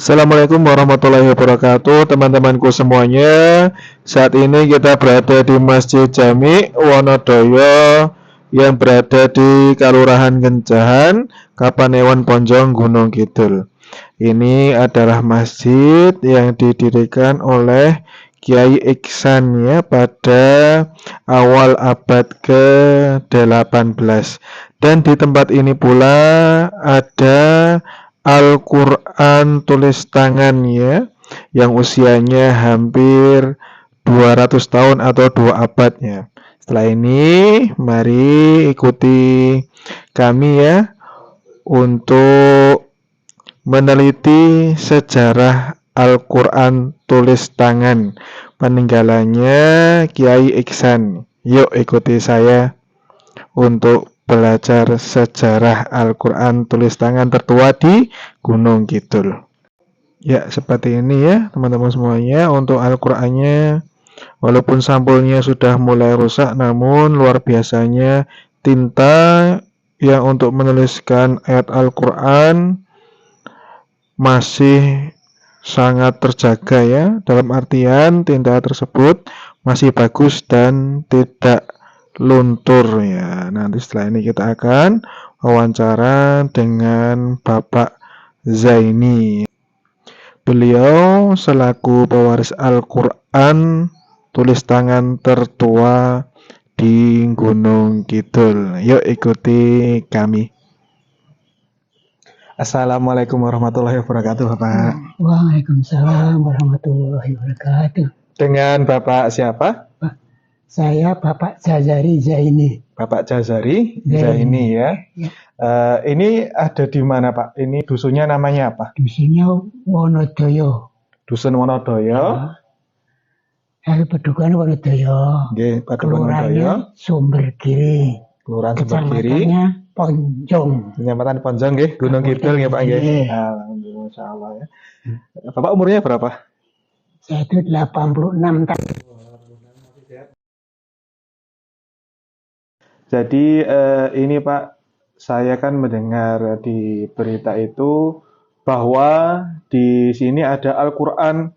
Assalamualaikum warahmatullahi wabarakatuh, teman-temanku semuanya. Saat ini kita berada di Masjid Jami Wonodoyo yang berada di Kalurahan Gencahan, Kapanewon Ponjong, Gunung Kidul. Ini adalah masjid yang didirikan oleh Kiai Iksan ya pada awal abad ke-18. Dan di tempat ini pula ada Al-Quran tulis tangan ya, yang usianya hampir 200 tahun atau 2 abadnya. Setelah ini, mari ikuti kami ya untuk meneliti sejarah Al-Quran tulis tangan peninggalannya Kiai Iksan. Yuk ikuti saya untuk belajar sejarah Al-Quran tulis tangan tertua di Gunung Kidul. Ya, seperti ini ya teman-teman semuanya. Untuk Al-Qurannya, walaupun sampulnya sudah mulai rusak, namun luar biasanya tinta yang untuk menuliskan ayat Al-Quran masih sangat terjaga ya. Dalam artian tinta tersebut masih bagus dan tidak luntur ya. Nanti setelah ini kita akan wawancara dengan Bapak Zaini. Beliau selaku pewaris Al-Quran tulis tangan tertua di Gunung Kidul. Yuk ikuti kami. Assalamualaikum warahmatullahi wabarakatuh, Bapak. Waalaikumsalam warahmatullahi wabarakatuh. Dengan Bapak siapa? Saya Bapak Jazari Zaini. Bapak Jazari Zaini ya. Ini ada di mana, Pak? Ini dusunnya namanya apa? Dusunnya Wonodoyo. Dusun Wonodoyo. Padukuhan Wonodoyo. Nggih, Padukuhan Wonodoyo. Kelurahannya Sumbergiri. Kelurahan Sumbergiri. Kecamatannya Ponjong. Kecamatan Ponjong nggih, Gunung Kidul nggih, Pak nggih. Alhamdulillah, masyaallah ya. Bapak umurnya berapa? Saya itu 86 tahun. Jadi ini Pak, saya kan mendengar di berita itu bahwa di sini ada Al-Quran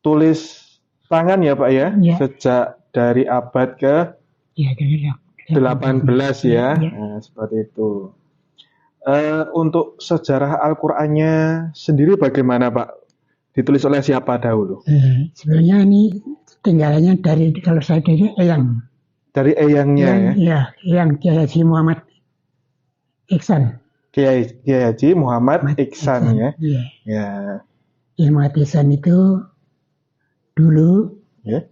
tulis tangan ya Pak ya, Ya. sejak dari abad ke Ya, 18 ya, Ya. Nah, seperti itu. Untuk sejarah Al-Qurannya sendiri bagaimana Pak? Ditulis oleh siapa dahulu? Sebenarnya ini tinggalannya dari, kalau saya dari Eyang. Dari eyangnya ya? Ya, Eyang Kiai Haji Muhammad Iksan. Kiai Haji Muhammad Iksan ya? Iya. Ya. Kiai Muhammad Iksan itu dulu Ya.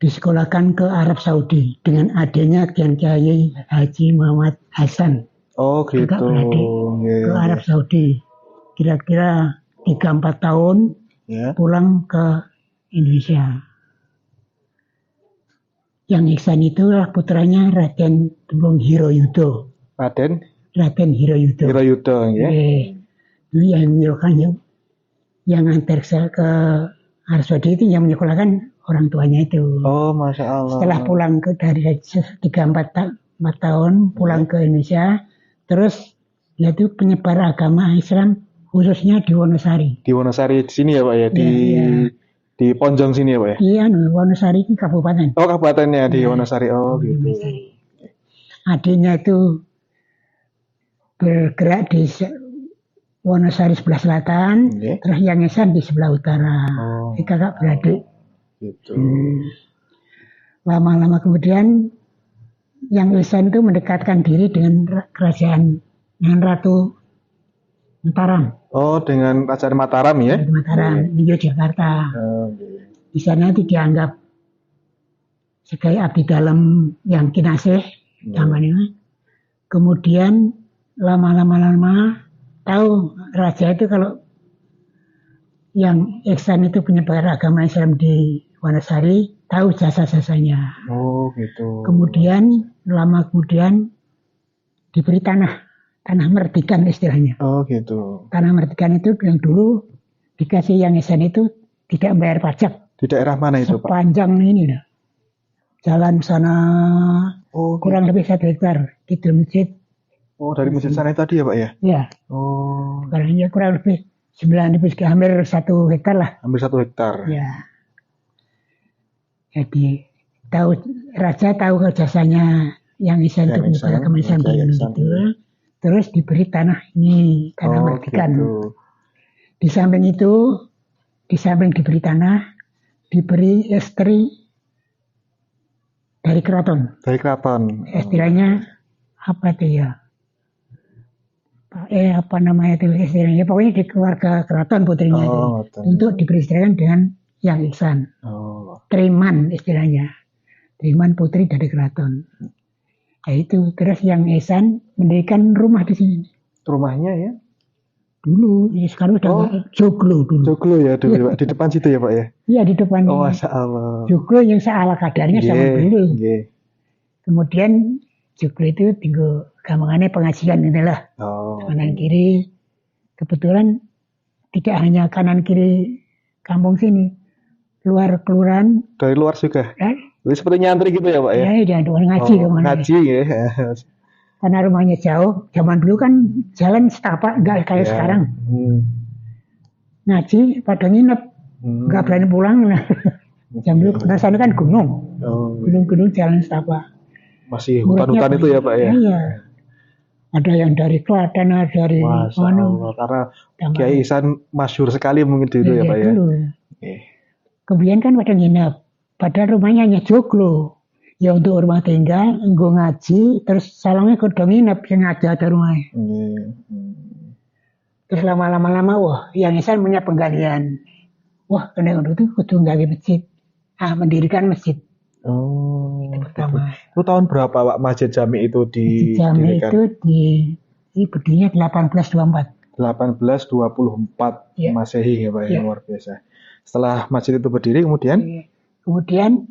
disekolahkan ke Arab Saudi dengan adanya Kiai Haji Muhammad Hasan. Oh gitu. Agak beradik ke Arab Saudi. Kira-kira 3-4 tahun Ya. pulang ke Indonesia. Yang Iksan itu adalah putranya Raden Temung Hiroyudo. Raden Hiroyudo. Hiroyudo ya. Itu yang menyekolahkan, yang antar saya ke Arab Saudi itu yang menyekolahkan orang tuanya itu. Oh, Masya Allah. Setelah pulang dari 3-4 tahun pulang ke Indonesia, terus dia itu penyebar agama Islam khususnya di Wonosari. Di Wonosari di sini ya Pak ya, di Ponjong sini ya Pak ya. Iya, Wonosari itu kabupaten. Oh, kabupatennya di Wonosari. Oh gitu. Adiknya itu bergerak di Wonosari sebelah selatan, terus yang Esan di sebelah utara. Ini kakak beradik. Gitu. Lama-lama kemudian yang Esan itu mendekatkan diri dengan kerajaan, dengan Ratu Mataram. Oh, dengan Raja Mataram ya? Mataram di Yogyakarta. Di sana itu dianggap sebagai abdi dalam yang kinasih namanya. Kemudian lama-lama tahu raja itu kalau yang Iksan itu penyebar agama Islam di Wonosari, tahu jasa-jasanya. Oh gitu. Kemudian lama kemudian diberi tanah merdikan istilahnya. Oh gitu. Tanah merdikan itu yang dulu dikasih yang Iksan itu tidak membayar pajak. Di daerah mana itu Pak? Sepanjang ini dah. Jalan sana kurang lebih 1 hektar Kidul Masjid. Oh, dari masjid sana tadi ya Pak ya? Ya. Oh. Karena kurang lebih 9.000 hampir 1 hektar lah. Hampir 1 hektar. Ya. Jadi raja tahu jasanya yang Ihsan untuk menyebar agama Islam di Indonesia itu. Terus diberi tanah ini, tanah Mardikan. Gitu. Di samping itu, di samping diberi tanah, diberi istri dari keraton. Dari keraton. Istilahnya apa itu ya? Apa namanya itu istilahnya? Pokoknya di keluarga keraton putrinya itu. Untuk diberi istirahat dengan yang Ihsan. Triman istilahnya. Triman putri dari keraton. Ya itu. Terus yang Ihsan mendirikan rumah di sini. Rumahnya ya? Dulu, sekarang udah joglo dulu. Joglo ya dulu, Pak. Di depan situ ya Pak ya? Iya di depan. Oh Masya Allah. Joglo yang seala kadarnya sama dulu. Yeah. Kemudian joglo itu tinggal gampangannya pengajian inilah. Kanan kiri. Kebetulan tidak hanya kanan kiri kampung sini. Luar kelurahan. Dari luar juga? Jadi seperti nyantri gitu ya Pak ya? Iya, ngaji kemana. Ngaji ya. Karena rumahnya jauh, zaman dulu kan jalan setapak, nggak kayak sekarang. Ngaji pada nginep, nggak berani pulang. Jam dulu, karena sana kan gunung, gunung-gunung jalan setapak. Masih hutan-hutan itu ya Pak ya? Iya. Ada yang dari Klaten, ada dari mana? Karena Kiai Ihsan masyhur sekali mungkin dulu ya Pak ya? Kemudian kan pada nginep, padahal rumahnya hanya joglo. Ya untuk rumah tinggal, gue ngaji, terus salangnya kudu nginep, yang ada rumahnya. Terus lama-lama, wah, yang Ihsan punya penggalian. Wah, kena itu kudu nggali masjid. Mendirikan masjid. Itu pertama. Itu tahun berapa Pak Masjid Jami itu didirikan? Jami itu berdirinya 1824. 1824 ya. Masehi ya Pak ya, luar biasa. Setelah masjid itu berdiri kemudian? Kemudian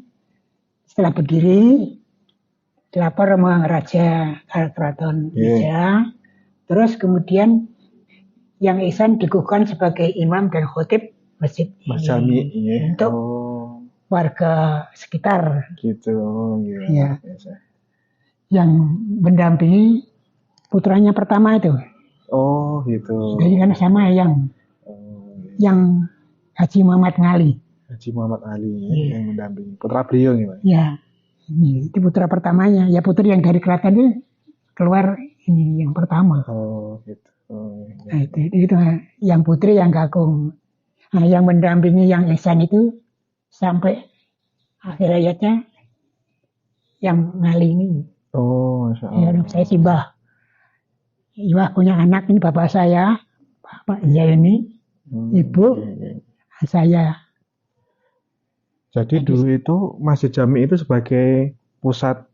setelah berdiri, dilapor sama Raja Keraton Indonesia. Terus kemudian yang Ihsan dikukuhkan sebagai imam dan khotib masjid Jami untuk warga sekitar. Gitu, ya. Yang mendampingi putranya pertama itu. Oh, gitu. Jadi kan sama yang Haji Muhammad Ngali. Haji Muhammad Ali yang mendampingi putra beliau nih Pak. Ya, ini itu putra pertamanya. Ya putri yang dari keraton itu keluar ini yang pertama. Oh gitu. Nah, itu yang putri yang kakung. Nah, yang mendampingi yang Ihsan itu sampai akhir hayatnya yang Ngali ini. Oh, Masya Allah. Ya, saya Simbah. Iwah punya anak ini bapak saya, Bapak ini, ibu saya. Jadi dulu itu Masjid Jami itu sebagai pusat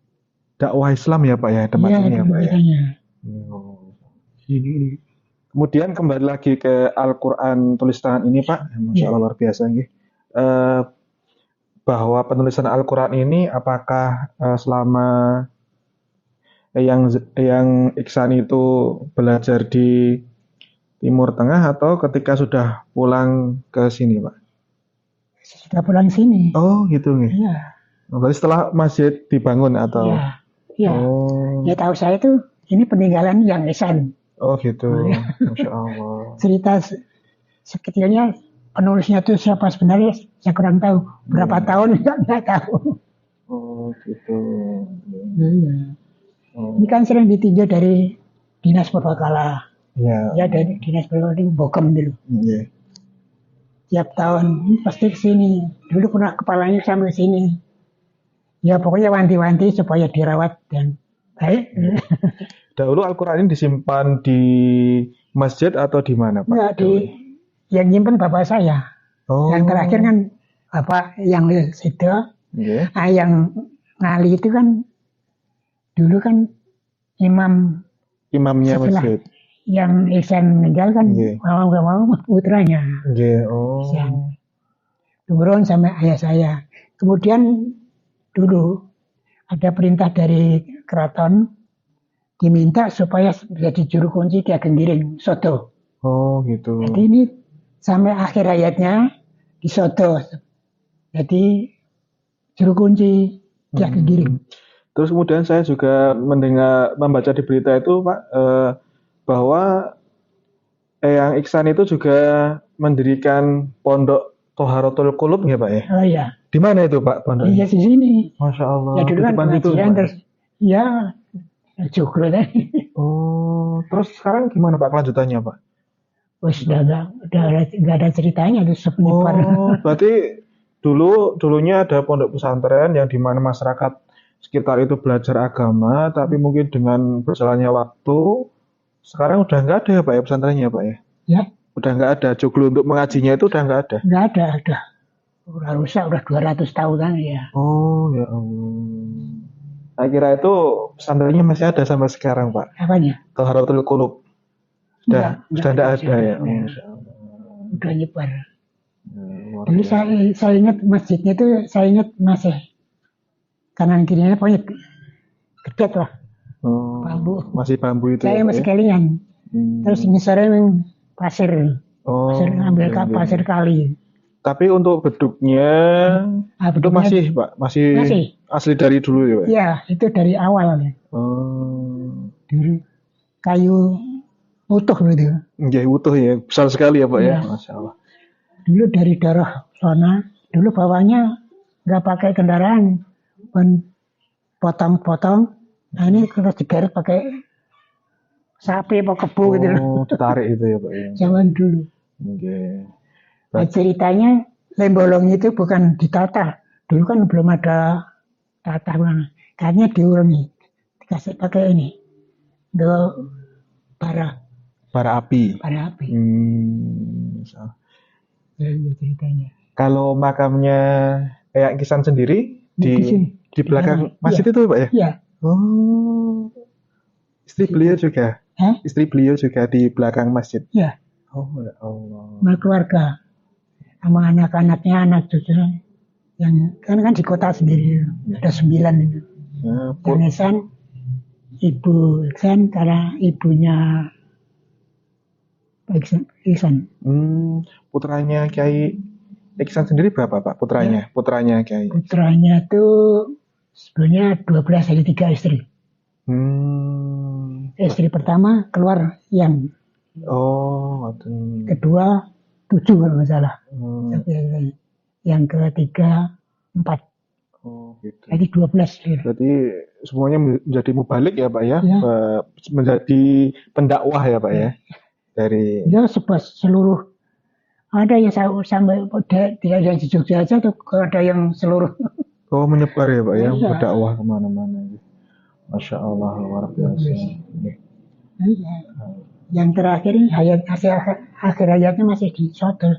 dakwah Islam ya Pak ya, tempat ini ya Pak ya. Kemudian kembali lagi ke Al-Quran tulis tangan ini Pak, Masya Allah luar biasa nih. Bahwa penulisan Al-Quran ini apakah selama yang Ihsan itu belajar di Timur Tengah atau ketika sudah pulang ke sini Pak? Sudah pulang sini. Oh gitu nih. Iya. Berarti setelah masjid dibangun atau? Iya. Ya tahu saya itu ini peninggalan yang Ihsan. Oh gitu. Masya Allah. Cerita sekecilnya penulisnya itu siapa sebenarnya saya kurang tahu. Berapa tahun nggak tahu. Oh gitu. Iya. Ini kan sering ditinjau dari Dinas Purbakala. Iya. Ya dari Dinas Purbakala di Bogem dulu. Iya. Tiap tahun pasti ke sini. Dulu pernah kepalanya sampai sini. Ya pokoknya wanti-wanti supaya dirawat dan baik. Dahulu Al-Quran ini disimpan di masjid atau di mana Pak? Enggak, yang nyimpen bapak saya. Oh. Yang terakhir kan bapak yang situ. Yeah. Yang Ngali itu kan dulu kan imamnya masjid. Yang Ihsan meninggal kan mau nggak mau putranya. Turun sama ayah saya. Kemudian dulu ada perintah dari keraton diminta supaya jadi juru kunci Ki Ageng Giring Soto. Oh gitu. Jadi ini sampai akhir hayatnya di Soto. Jadi juru kunci Ki Ageng Giring. Terus kemudian saya juga membaca di berita itu Pak bahwa Eyang Iksan itu juga mendirikan pondok Toharatul Qulub ya Pak ya? Oh ya. Di mana itu Pak pondoknya? Iya di sini. Masya Allah. Ya dulu kan pengajian terus. Ya joglo tadi. Oh, terus sekarang gimana Pak kelanjutannya Pak? Wes udah nggak ada ceritanya tuh sepenyebar. Oh, berarti dulunya ada pondok pesantren yang di mana masyarakat sekitar itu belajar agama, tapi mungkin dengan berjalannya waktu, sekarang udah nggak ada ya Pak ya pesantrennya Pak ya? Ya. Udah nggak ada, joglo untuk mengajinya itu udah nggak ada? Nggak ada, udah. Udah rusak, udah 200 tahunan ya. Oh ya Allah. Saya kira itu pesantrennya masih ada sampai sekarang Pak. Apanya? Toharatul Qulub. Sudah tidak ada ya. Udah nyebar. Dulu saya ingat masjidnya itu, saya ingat masih kanan kirinya pokoknya gede lah. Oh, bambu. Masih bambu itu. Saya ya, masih sekalian. Terus ini sore pasir. Pasir ambil pasir kali. Tapi untuk beduknya itu masih Pak, masih asli dari dulu ya Pak? Iya, itu dari awal ya. Dulu kayu utuh gitu. Iya utuh ya, besar sekali ya Pak ya. Masya Allah. Dulu dari daerah sana, dulu bawahnya nggak pakai kendaraan, potong-potong. Nah ini terus digeret pakai sapi apa kebo gitu. Oh, ditarik itu ya Pak ya. Zaman dulu. Okay. Nah, ceritanya lembolong itu bukan ditata. Dulu kan belum ada tata mana. Kayaknya diurangi. Dikasih pakai ini. Bara api. Ceritanya. Kalau makamnya Eyang Iksan sendiri di belakang masjid itu Pak ya? Iya. Oh. Istri beliau juga? Istri beliau juga di belakang masjid? Iya. Oh ya Allah. Keluarga sama anak-anaknya, anak cucunya yang kan di kota sendiri ada 9 itu. Yang Iksan, Ibu Iksan karena ibunya Iksan. Putranya Kiai Iksan sendiri berapa Pak? Putranya Kiai. Putranya itu sebenarnya 12 dari 3 istri. Istri pertama keluar yang. Kedua 7 kalau nggak salah. Yang ketiga 4. Gitu. Jadi 12. Berarti semuanya menjadi mubalik ya Pak ya? Menjadi pendakwah ya Pak ya? Dari. Ya seluruh. Ada yang sampai tidak ada di Jogja aja tuh, ada yang seluruh. Oh menyebar ya Pak ya? Berdakwah kemana-mana. Masya Allah luar biasa. Yang terakhir akhir hayatnya masih di Soto,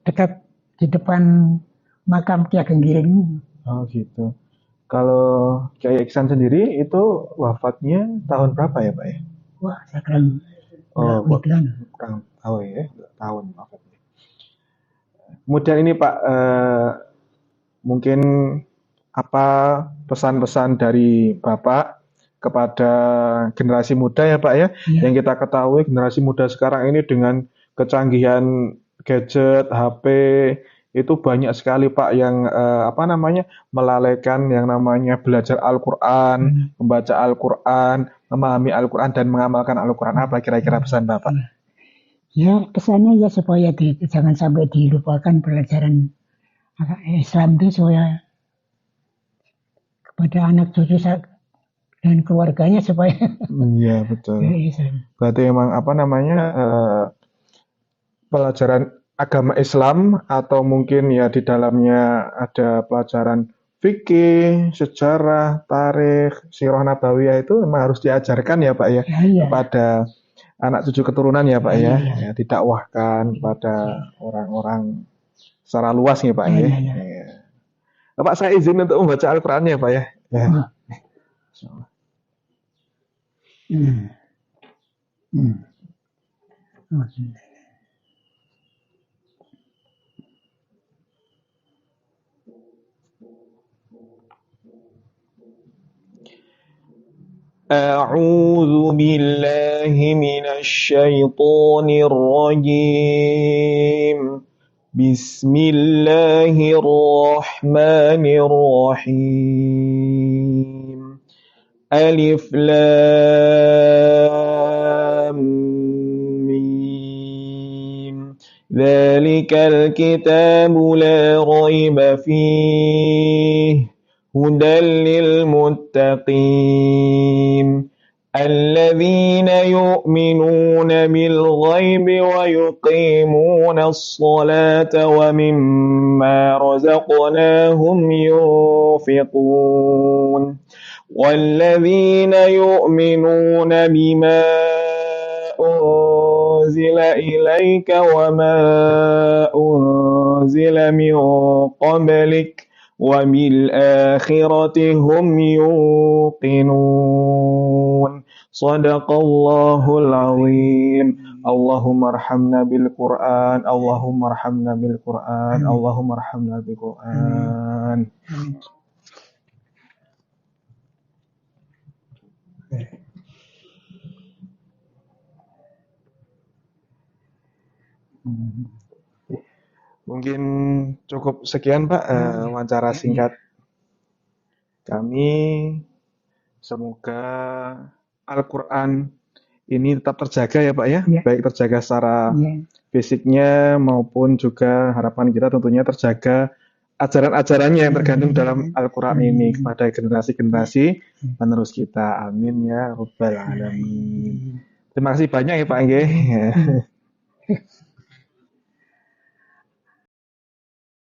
dekat di depan makam Ki Ageng Giring. Oh gitu. Kalau Kiai Iksan sendiri itu wafatnya tahun berapa ya Pak ya? Wah saya kurang tahu ya, tahun wafatnya. Kemudian ini Pak, mungkin apa pesan-pesan dari Bapak kepada generasi muda ya Pak ya? Yang kita ketahui generasi muda sekarang ini dengan kecanggihan gadget, HP itu banyak sekali Pak yang melalaikan yang namanya belajar Al-Quran, membaca Al-Quran, memahami Al-Quran dan mengamalkan Al-Quran. Apa kira-kira pesan Bapak? Ya pesannya ya supaya jangan sampai dilupakan pelajaran Islam itu supaya kepada anak cucu dan keluarganya supaya. Iya betul. Berarti emang pelajaran agama Islam atau mungkin ya di dalamnya ada pelajaran fikih, sejarah, tarikh, sirah nabawiyah itu memang harus diajarkan ya Pak ya, kepada anak cucu keturunan ya Pak ya, didakwahkan kepada orang-orang secara luas ya Pak ya. Bapak saya izin untuk membaca Al-Quran ya Pak ya. أعوذ بالله من الشيطان الرجيم بسم الله الرحمن الرحيم ألف لام ميم. ذلك الكتاب لا ريب فيه هدى للمتقين الذين يؤمنون بالغيب ويقيمون الصلاة ومما رزقناهم ينفقون والذين يؤمنون بما أنزل إليك وما أنزل من قبلك وبالآخرة هم يوقنون صدق الله العظيم اللهم ارحمنا بالقرآن اللهم ارحمنا بالقرآن اللهم ارحمنا بالقرآن Mungkin cukup sekian Pak wawancara singkat kami. Semoga Al-Quran ini tetap terjaga ya Pak ya, baik terjaga secara basicnya maupun juga harapan kita tentunya terjaga ajaran-ajarannya yang tergantung dalam Al-Quran ini kepada generasi-generasi penerus kita. Amin ya Rabbal Alamin. Terima kasih banyak ya Pak Nggih.